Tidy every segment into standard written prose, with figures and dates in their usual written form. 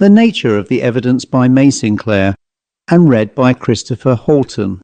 The Nature of the Evidence by Mary Sinclair, and read by Christopher Halton.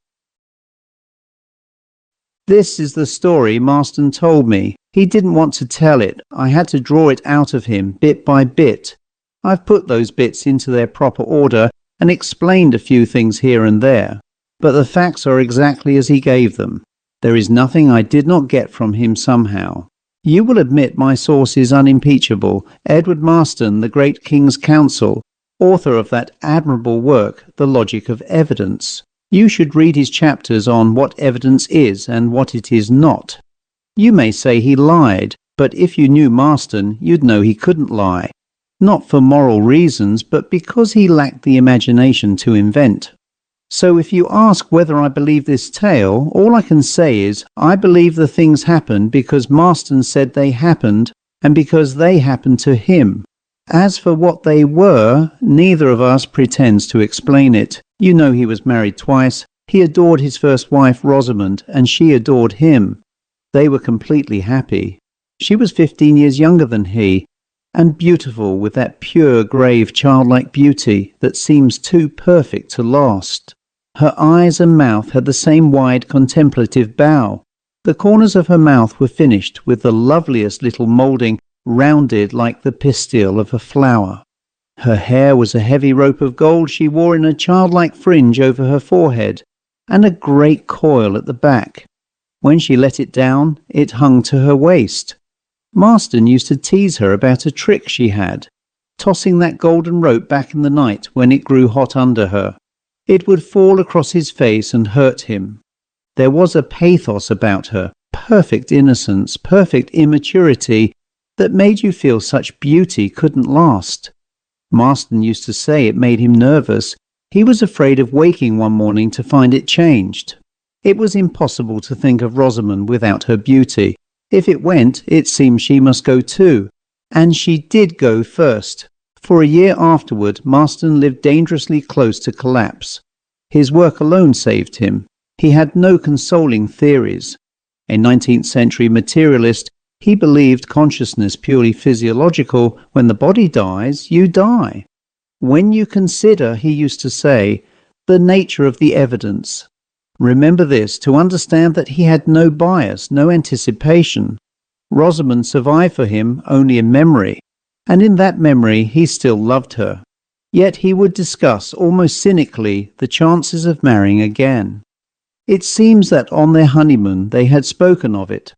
This is the story Marston told me. He didn't want to tell it. I had to draw it out of him, bit by bit. I've put those bits into their proper order and explained a few things here and there, but the facts are exactly as he gave them. There is nothing I did not get from him somehow. You will admit my source is unimpeachable. Edward Marston, the great King's Counsel, author of that admirable work, The Logic of Evidence. You should read his chapters on what evidence is and what it is not. You may say he lied, but if you knew Marston, you'd know he couldn't lie. Not for moral reasons, but because he lacked the imagination to invent. So if you ask whether I believe this tale, all I can say is, I believe the things happened because Marston said they happened, and because they happened to him. As for what they were, neither of us pretends to explain it. You know he was married twice. He adored his first wife, Rosamund, and she adored him. They were completely happy. She was 15 years younger than he, and beautiful with that pure, grave, childlike beauty that seems too perfect to last. Her eyes and mouth had the same wide, contemplative bow. The corners of her mouth were finished with the loveliest little moulding, rounded like the pistil of a flower. Her hair was a heavy rope of gold she wore in a childlike fringe over her forehead, and a great coil at the back. When she let it down, it hung to her waist. Marston used to tease her about a trick she had, tossing that golden rope back in the night when it grew hot under her. It would fall across his face and hurt him. There was a pathos about her, perfect innocence, perfect immaturity, that made you feel such beauty couldn't last. Marston used to say it made him nervous. He was afraid of waking one morning to find it changed. It was impossible to think of Rosamund without her beauty. If it went, it seemed she must go too. And she did go first. For a year afterward, Marston lived dangerously close to collapse. His work alone saved him. He had no consoling theories. A 19th century materialist, he believed consciousness purely physiological. When the body dies, you die. When you consider, he used to say, the nature of the evidence. Remember this, to understand that he had no bias, no anticipation. Rosamund survived for him only in memory, and in that memory he still loved her. Yet he would discuss, almost cynically, the chances of marrying again. It seems that on their honeymoon they had spoken of it.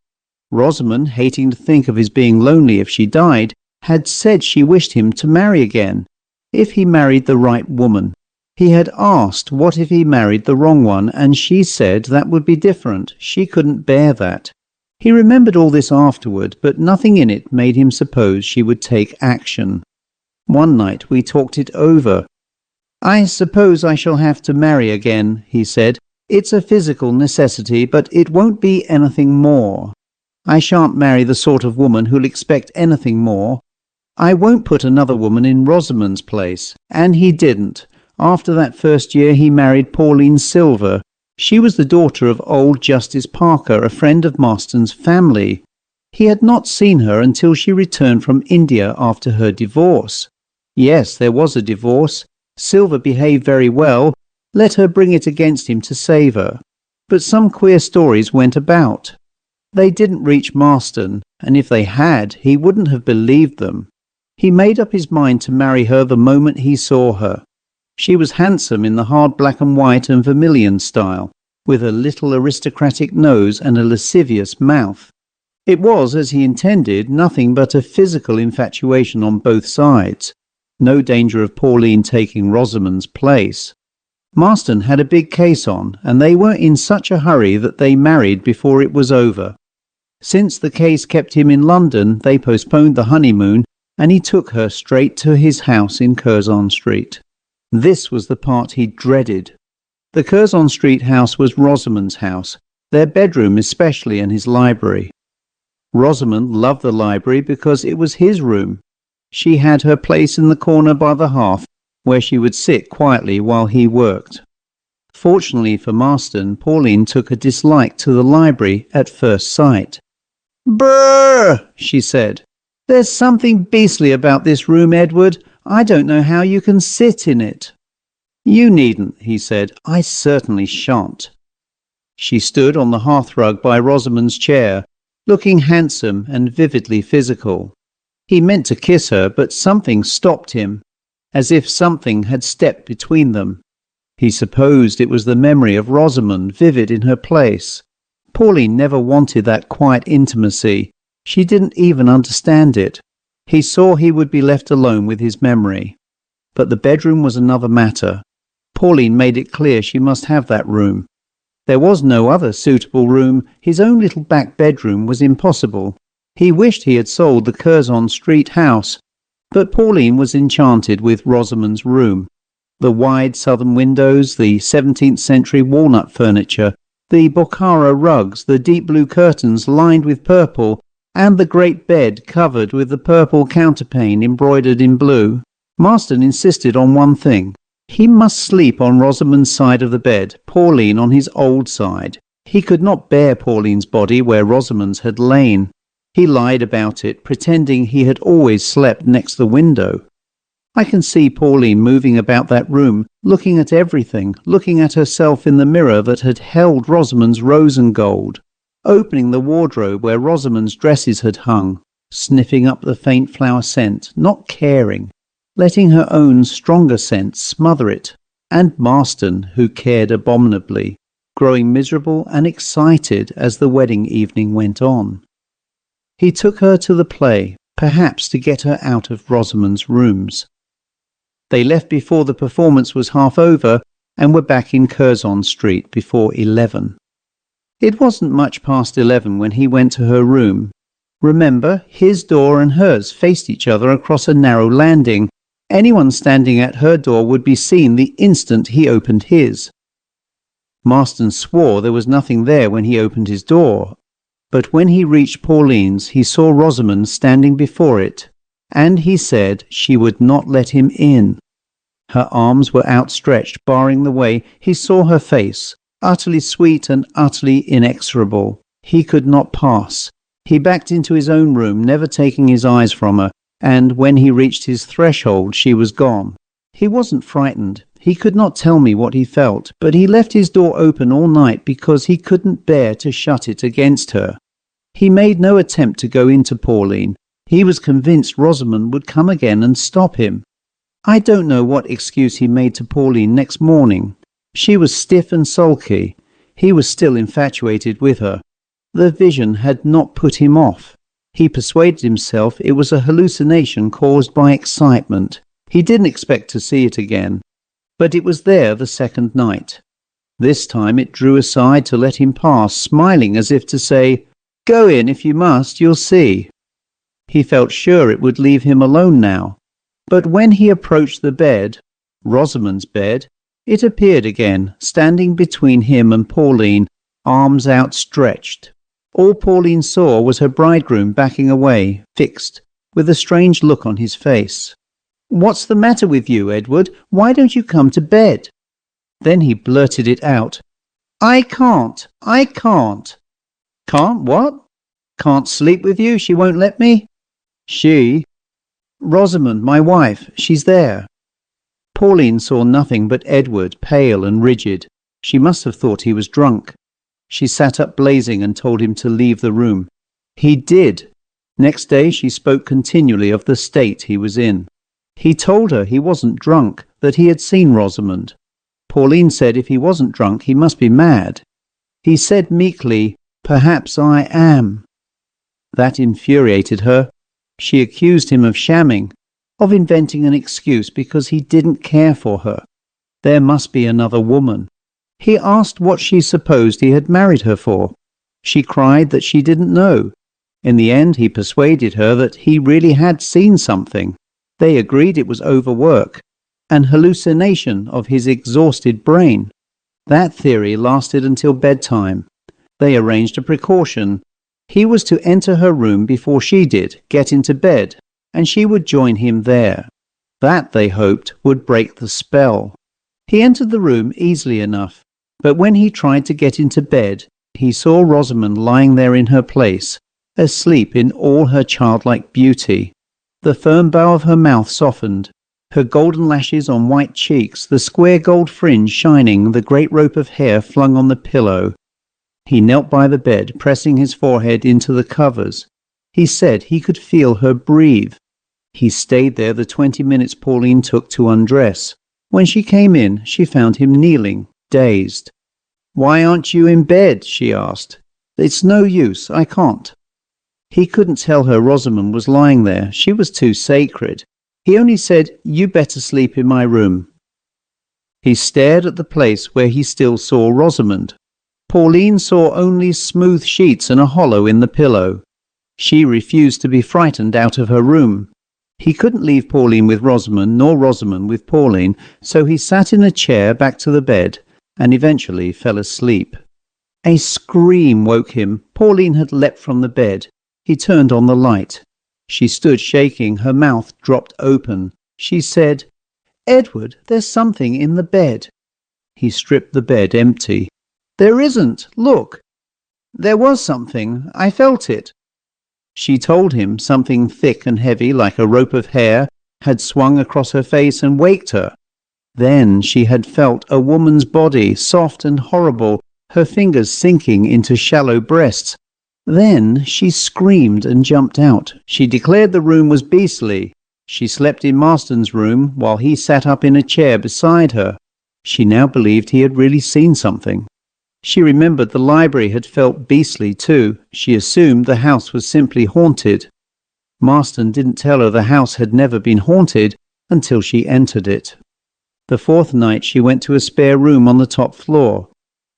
Rosamund, hating to think of his being lonely if she died, had said she wished him to marry again, if he married the right woman. He had asked what if he married the wrong one, and she said that would be different. She couldn't bear that. He remembered all this afterward, but nothing in it made him suppose she would take action. One night we talked it over. I suppose I shall have to marry again, he said. It's a physical necessity, but it won't be anything more. I shan't marry the sort of woman who'll expect anything more. I won't put another woman in Rosamund's place. And he didn't. After that first year he married Pauline Silver. She was the daughter of old Justice Parker, a friend of Marston's family. He had not seen her until she returned from India after her divorce. Yes, there was a divorce. Silver behaved very well. Let her bring it against him to save her. But some queer stories went about. They didn't reach Marston, and if they had, he wouldn't have believed them. He made up his mind to marry her the moment he saw her. She was handsome in the hard black and white and vermilion style, with a little aristocratic nose and a lascivious mouth. It was, as he intended, nothing but a physical infatuation on both sides. No danger of Pauline taking Rosamund's place. Marston had a big case on, and they were in such a hurry that they married before it was over. Since the case kept him in London, they postponed the honeymoon, and he took her straight to his house in Curzon Street. This was the part he dreaded. The Curzon Street house was Rosamund's house, their bedroom especially, and his library. Rosamund loved the library because it was his room. She had her place in the corner by the hearth, where she would sit quietly while he worked. Fortunately for Marston, Pauline took a dislike to the library at first sight. "Brrr!" she said. "There's something beastly about this room, Edward. I don't know how you can sit in it." "You needn't," he said. "I certainly shan't." She stood on the hearthrug by Rosamund's chair, looking handsome and vividly physical. He meant to kiss her, but something stopped him, as if something had stepped between them. He supposed it was the memory of Rosamund vivid in her place. Pauline never wanted that quiet intimacy. She didn't even understand it. He saw he would be left alone with his memory. But the bedroom was another matter. Pauline made it clear she must have that room. There was no other suitable room. His own little back bedroom was impossible. He wished he had sold the Curzon Street house, but Pauline was enchanted with Rosamund's room. The wide southern windows, the 17th century walnut furniture, the Bokhara rugs, the deep blue curtains lined with purple, and the great bed covered with the purple counterpane embroidered in blue. Marston insisted on one thing. He must sleep on Rosamund's side of the bed, Pauline on his old side. He could not bear Pauline's body where Rosamund's had lain. He lied about it, pretending he had always slept next the window. I can see Pauline moving about that room, looking at everything, looking at herself in the mirror that had held Rosamund's rose and gold, opening the wardrobe where Rosamund's dresses had hung, sniffing up the faint flower scent, not caring, letting her own stronger scent smother it, and Marston, who cared abominably, growing miserable and excited as the wedding evening went on. He took her to the play, perhaps to get her out of Rosamund's rooms. They left before the performance was half over and were back in Curzon Street before 11. It wasn't much past 11 when he went to her room. Remember, his door and hers faced each other across a narrow landing. Anyone standing at her door would be seen the instant he opened his. Marston swore there was nothing there when he opened his door, but when he reached Pauline's he saw Rosamund standing before it, and he said she would not let him in. Her arms were outstretched, barring the way. He saw her face, utterly sweet and utterly inexorable. He could not pass. He backed into his own room, never taking his eyes from her, and when he reached his threshold she was gone. He wasn't frightened. He could not tell me what he felt, but he left his door open all night because he couldn't bear to shut it against her. He made no attempt to go into Pauline. He was convinced Rosamund would come again and stop him. I don't know what excuse he made to Pauline next morning. She was stiff and sulky. He was still infatuated with her. The vision had not put him off. He persuaded himself it was a hallucination caused by excitement. He didn't expect to see it again. But it was there the second night. This time it drew aside to let him pass, smiling as if to say, "Go in if you must, you'll see." He felt sure it would leave him alone now. But when he approached the bed, Rosamund's bed, it appeared again, standing between him and Pauline, arms outstretched. All Pauline saw was her bridegroom backing away, fixed, with a strange look on his face. "What's the matter with you, Edward? Why don't you come to bed?" Then he blurted it out. I can't. Can't what? Can't sleep with you? She won't let me?" "She?" "Rosamund, my wife. She's there." Pauline saw nothing but Edward, pale and rigid. She must have thought he was drunk. She sat up blazing and told him to leave the room. He did. Next day she spoke continually of the state he was in. He told her he wasn't drunk, that he had seen Rosamund. Pauline said if he wasn't drunk he must be mad. He said meekly, "Perhaps I am." That infuriated her. She accused him of shamming, of inventing an excuse because he didn't care for her. There must be another woman. He asked what she supposed he had married her for. She cried that she didn't know. In the end he persuaded her that he really had seen something. They agreed it was overwork, an hallucination of his exhausted brain. That theory lasted until bedtime. They arranged a precaution. He was to enter her room before she did, get into bed, and she would join him there. That, they hoped, would break the spell. He entered the room easily enough, but when he tried to get into bed, he saw Rosamund lying there in her place, asleep in all her childlike beauty. The firm bow of her mouth softened. her golden lashes on white cheeks, the square gold fringe shining, the great rope of hair flung on the pillow. He knelt by the bed, pressing his forehead into the covers. He said he could feel her breathe. He stayed there the 20 minutes Pauline took to undress. When she came in, she found him kneeling, dazed. "Why aren't you in bed?" she asked. "It's no use, I can't." He couldn't tell her Rosamund was lying there. She was too sacred. He only said, "You better sleep in my room." He stared at the place where he still saw Rosamund. Pauline saw only smooth sheets and a hollow in the pillow. She refused to be frightened out of her room. He couldn't leave Pauline with Rosamund, nor Rosamund with Pauline, so he sat in a chair back to the bed and eventually fell asleep. A scream woke him. Pauline had leapt from the bed. He turned on the light. She stood shaking, her mouth dropped open. She said, "Edward, there's something in the bed." He stripped the bed empty. "There isn't, look." "There was something, I felt it." She told him something thick and heavy like a rope of hair had swung across her face and waked her. Then she had felt a woman's body, soft and horrible, her fingers sinking into shallow breasts. Then she screamed and jumped out. She declared the room was beastly. She slept in Marston's room while he sat up in a chair beside her. She now believed he had really seen something. She remembered the library had felt beastly too. She assumed the house was simply haunted. Marston didn't tell her the house had never been haunted until she entered it. The fourth night she went to a spare room on the top floor,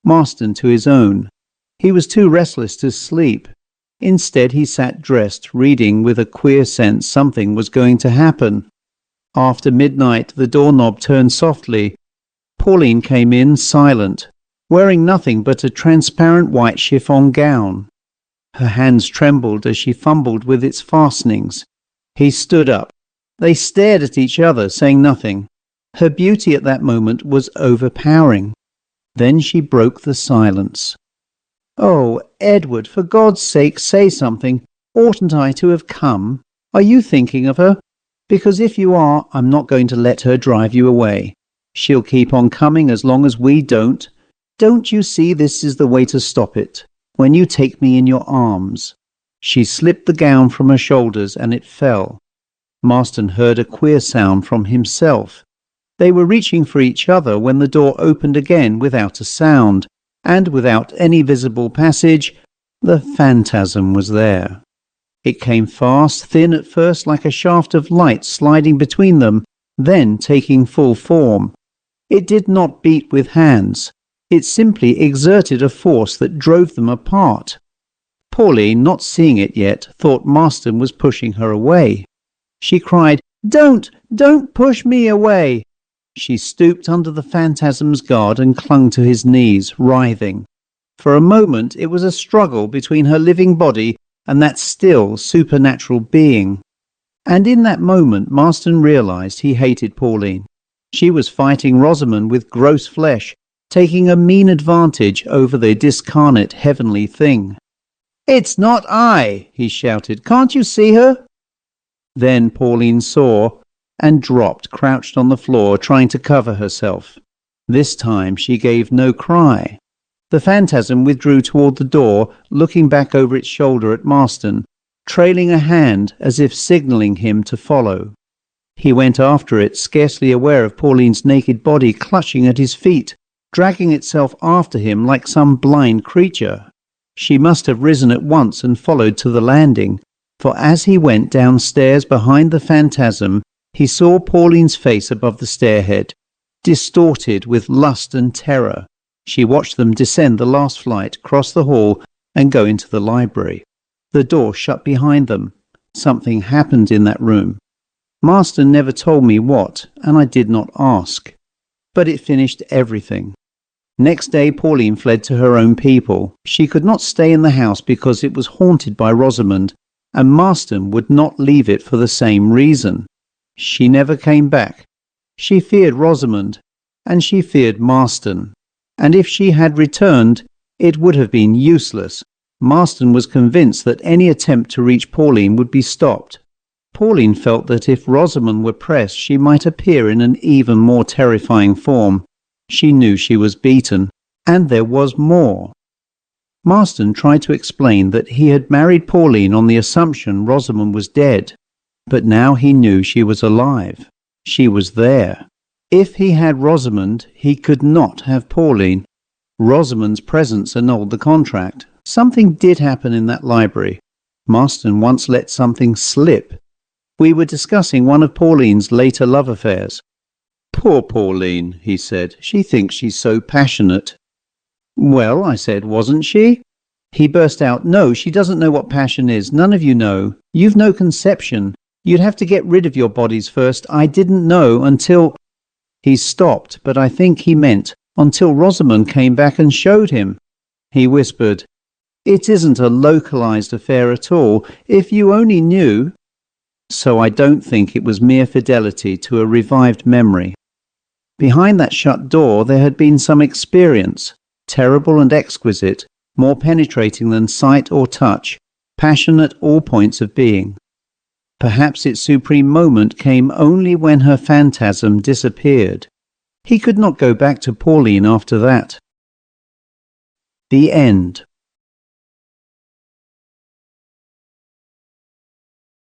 Marston to his own. He was too restless to sleep. Instead he sat dressed, reading with a queer sense something was going to happen. After midnight the doorknob turned softly. Pauline came in silent, wearing nothing but a transparent white chiffon gown. Her hands trembled as she fumbled with its fastenings. He stood up. They stared at each other, saying nothing. Her beauty at that moment was overpowering. Then she broke the silence. "Oh, Edward, for God's sake, say something. Oughtn't I to have come? Are you thinking of her? Because if you are, I'm not going to let her drive you away. She'll keep on coming as long as we don't. Don't you see this is the way to stop it? When you take me in your arms." She slipped the gown from her shoulders and it fell. Marston heard a queer sound from himself. They were reaching for each other when the door opened again without a sound, and without any visible passage. The phantasm was there. It came fast, thin at first like a shaft of light sliding between them, then taking full form. It did not beat with hands. It simply exerted a force that drove them apart. Pauline, not seeing it yet, thought Marston was pushing her away. She cried, Don't push me away!" She stooped under the phantasm's guard and clung to his knees, writhing. For a moment it was a struggle between her living body and that still supernatural being. And in that moment Marston realized he hated Pauline. She was fighting Rosamund with gross flesh, taking a mean advantage over the discarnate heavenly thing. "It's not I!" he shouted. "Can't you see her?" Then Pauline saw and dropped, crouched on the floor, trying to cover herself. This time she gave no cry. The phantasm withdrew toward the door, looking back over its shoulder at Marston, trailing a hand as if signalling him to follow. He went after it, scarcely aware of Pauline's naked body clutching at his feet, dragging itself after him like some blind creature. She must have risen at once and followed to the landing, for as he went downstairs behind the phantasm, he saw Pauline's face above the stairhead, distorted with lust and terror. She watched them descend the last flight, cross the hall, and go into the library. The door shut behind them. Something happened in that room. Marston never told me what, and I did not ask. But it finished everything. Next day Pauline fled to her own people. She could not stay in the house because it was haunted by Rosamund, and Marston would not leave it for the same reason. She never came back. She feared Rosamund, and she feared Marston. And if she had returned, it would have been useless. Marston was convinced that any attempt to reach Pauline would be stopped. Pauline felt that if Rosamund were pressed, she might appear in an even more terrifying form. She knew she was beaten, and there was more. Marston tried to explain that he had married Pauline on the assumption Rosamund was dead, but now he knew she was alive. She was there. If he had Rosamund, he could not have Pauline. Rosamund's presence annulled the contract. Something did happen in that library. Marston once let something slip. We were discussing one of Pauline's later love affairs. "Poor Pauline," he said. "She thinks she's so passionate." "Well," I said, "wasn't she?" He burst out, "No, she doesn't know what passion is. None of you know. You've no conception. You'd have to get rid of your bodies first. I didn't know until—" He stopped, but I think he meant until Rosamund came back and showed him. He whispered, "It isn't a localized affair at all. If you only knew—" So I don't think it was mere fidelity to a revived memory. Behind that shut door there had been some experience, terrible and exquisite, more penetrating than sight or touch, passion at all points of being. Perhaps its supreme moment came only when her phantasm disappeared. He could not go back to Pauline after that. The end.